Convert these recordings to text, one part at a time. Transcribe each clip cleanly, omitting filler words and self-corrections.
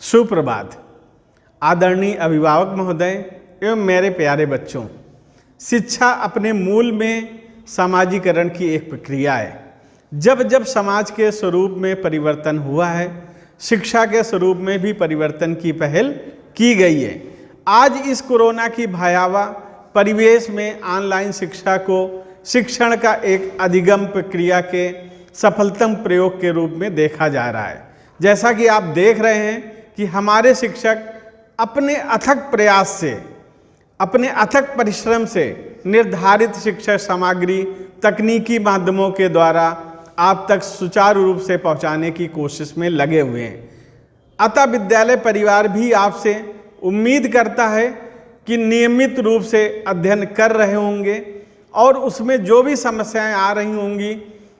सुप्रभात। आदरणीय अभिभावक महोदय एवं मेरे प्यारे बच्चों, शिक्षा अपने मूल में समाजीकरण की एक प्रक्रिया है। जब जब समाज के स्वरूप में परिवर्तन हुआ है, शिक्षा के स्वरूप में भी परिवर्तन की पहल की गई है। आज इस कोरोना की भयावह परिवेश में ऑनलाइन शिक्षा को शिक्षण का एक अधिगम प्रक्रिया के सफलतम प्रयोग के रूप में देखा जा रहा है। जैसा कि आप देख रहे हैं कि हमारे शिक्षक अपने अथक प्रयास से, अपने अथक परिश्रम से निर्धारित शिक्षा सामग्री तकनीकी माध्यमों के द्वारा आप तक सुचारू रूप से पहुंचाने की कोशिश में लगे हुए हैं। अतः विद्यालय परिवार भी आपसे उम्मीद करता है कि नियमित रूप से अध्ययन कर रहे होंगे और उसमें जो भी समस्याएं आ रही होंगी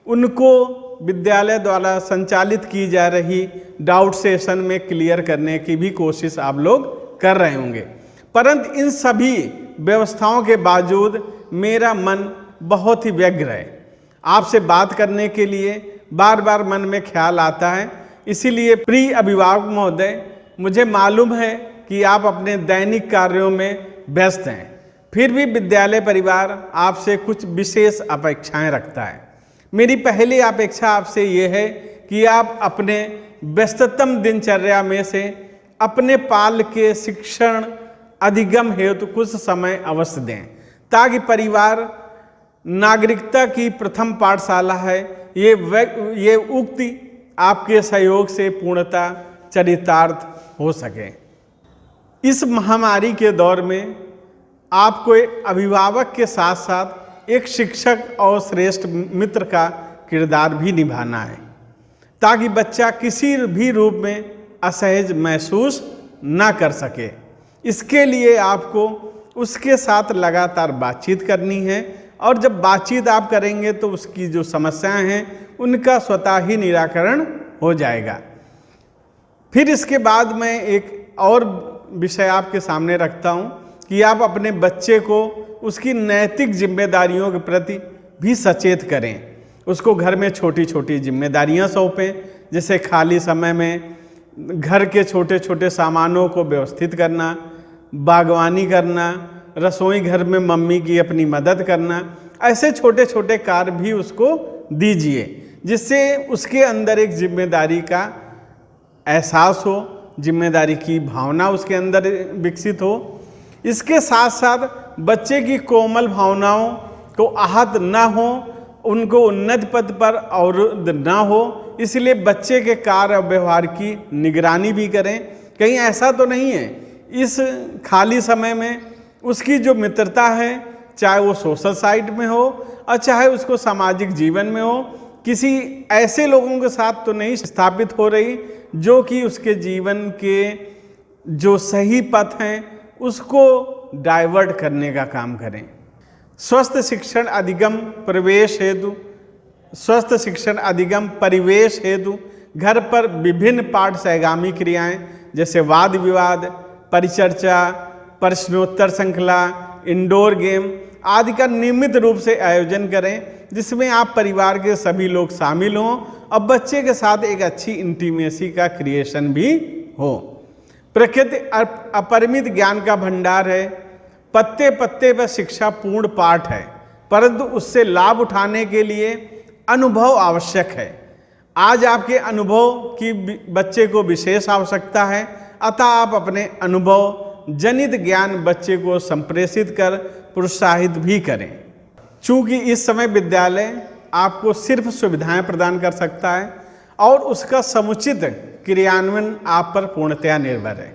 उनको विद्यालय द्वारा संचालित की जा रही डाउट सेशन में क्लियर करने की भी कोशिश आप लोग कर रहे होंगे। परंतु इन सभी व्यवस्थाओं के बावजूद मेरा मन बहुत ही व्यग्र है। आपसे बात करने के लिए बार बार मन में ख्याल आता है। इसीलिए प्रिय अभिभावक महोदय, मुझे मालूम है कि आप अपने दैनिक कार्यों में व्यस्त हैं, फिर भी विद्यालय परिवार आपसे कुछ विशेष अपेक्षाएं रखता है। मेरी पहली अपेक्षा आपसे ये है कि आप अपने व्यस्ततम दिनचर्या में से अपने पाल के शिक्षण अधिगम हेतु कुछ समय अवश्य दें, ताकि परिवार नागरिकता की प्रथम पाठशाला है, ये उक्ति आपके सहयोग से पूर्णतः चरितार्थ हो सके। इस महामारी के दौर में आपको एक अभिभावक के साथ साथ एक शिक्षक और श्रेष्ठ मित्र का किरदार भी निभाना है, ताकि बच्चा किसी भी रूप में असहज महसूस ना कर सके। इसके लिए आपको उसके साथ लगातार बातचीत करनी है और जब बातचीत आप करेंगे तो उसकी जो समस्याएं हैं उनका स्वतः ही निराकरण हो जाएगा। फिर इसके बाद मैं एक और विषय आपके सामने रखता हूं कि आप अपने बच्चे को उसकी नैतिक जिम्मेदारियों के प्रति भी सचेत करें। उसको घर में छोटी छोटी जिम्मेदारियां सौंपें, जैसे खाली समय में घर के छोटे छोटे सामानों को व्यवस्थित करना, बागवानी करना, रसोई घर में मम्मी की अपनी मदद करना। ऐसे छोटे छोटे कार्य भी उसको दीजिए, जिससे उसके अंदर एक जिम्मेदारी का एहसास हो, जिम्मेदारी की भावना उसके अंदर विकसित हो। इसके साथ साथ बच्चे की कोमल भावनाओं को आहत ना हो, उनको उन्नत पद पर अवरुद्ध ना हो, इसलिए बच्चे के कार्य और व्यवहार की निगरानी भी करें। कहीं ऐसा तो नहीं है इस खाली समय में उसकी जो मित्रता है, चाहे वो सोशल साइट में हो और चाहे उसको सामाजिक जीवन में हो, किसी ऐसे लोगों के साथ तो नहीं स्थापित हो रही जो कि उसके जीवन के जो सही पथ हैं उसको डाइवर्ट करने का काम करें। स्वस्थ शिक्षण अधिगम परिवेश हेतु घर पर विभिन्न पाठ सहगामी क्रियाएं जैसे वाद विवाद, परिचर्चा, प्रश्नोत्तर श्रृंखला, इंडोर गेम आदि का नियमित रूप से आयोजन करें, जिसमें आप परिवार के सभी लोग शामिल हों और बच्चे के साथ एक अच्छी इंटीमेसी का क्रिएशन भी हो। प्रकृति अपरिमित ज्ञान का भंडार है। पत्ते पत्ते पर शिक्षा पूर्ण पाठ है, परंतु उससे लाभ उठाने के लिए अनुभव आवश्यक है। आज आपके अनुभव की बच्चे को विशेष आवश्यकता है, अतः आप अपने अनुभव जनित ज्ञान बच्चे को संप्रेषित कर प्रोत्साहित भी करें। चूँकि इस समय विद्यालय आपको सिर्फ सुविधाएं प्रदान कर सकता है और उसका समुचित क्रियान्वयन आप पर पूर्णतया निर्भर है,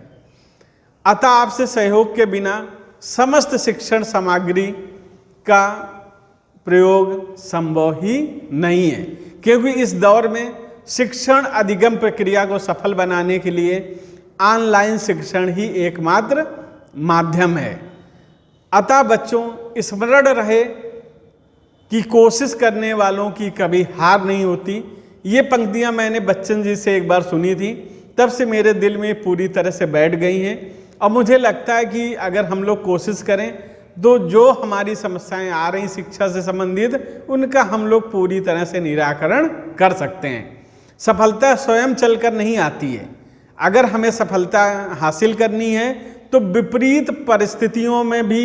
अतः आपसे सहयोग के बिना समस्त शिक्षण सामग्री का प्रयोग संभव ही नहीं है, क्योंकि इस दौर में शिक्षण अधिगम प्रक्रिया को सफल बनाने के लिए ऑनलाइन शिक्षण ही एकमात्र माध्यम है। अतः बच्चों, स्मरण रहे कि कोशिश करने वालों की कभी हार नहीं होती। ये पंक्तियां मैंने बच्चन जी से एक बार सुनी थी, तब से मेरे दिल में पूरी तरह से बैठ गई हैं और मुझे लगता है कि अगर हम लोग कोशिश करें तो जो हमारी समस्याएं आ रही शिक्षा से संबंधित उनका हम लोग पूरी तरह से निराकरण कर सकते हैं। सफलता स्वयं चलकर नहीं आती है, अगर हमें सफलता हासिल करनी है तो विपरीत परिस्थितियों में भी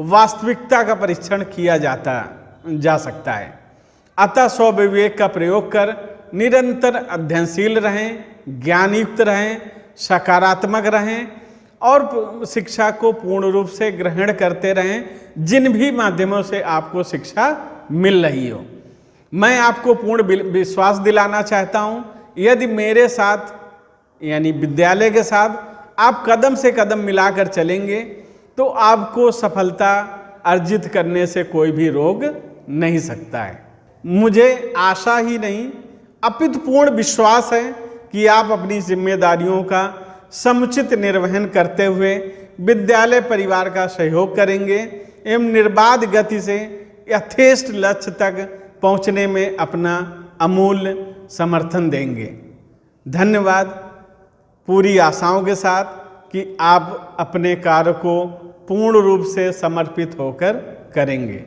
वास्तविकता का परीक्षण किया जा सकता है। अतः स्वविवेक का प्रयोग कर निरंतर अध्ययनशील रहें, ज्ञानयुक्त रहें, सकारात्मक रहें और शिक्षा को पूर्ण रूप से ग्रहण करते रहें, जिन भी माध्यमों से आपको शिक्षा मिल रही हो। मैं आपको पूर्ण विश्वास दिलाना चाहता हूँ, यदि मेरे साथ यानी विद्यालय के साथ आप कदम से कदम मिलाकर चलेंगे तो आपको सफलता अर्जित करने से कोई भी रोक नहीं सकता है। मुझे आशा ही नहीं अपितु पूर्ण विश्वास है कि आप अपनी जिम्मेदारियों का समुचित निर्वहन करते हुए विद्यालय परिवार का सहयोग करेंगे एवं निर्बाध गति से यथेष्ट लक्ष्य तक पहुंचने में अपना अमूल्य समर्थन देंगे। धन्यवाद। पूरी आशाओं के साथ कि आप अपने कार्य को पूर्ण रूप से समर्पित होकर करेंगे।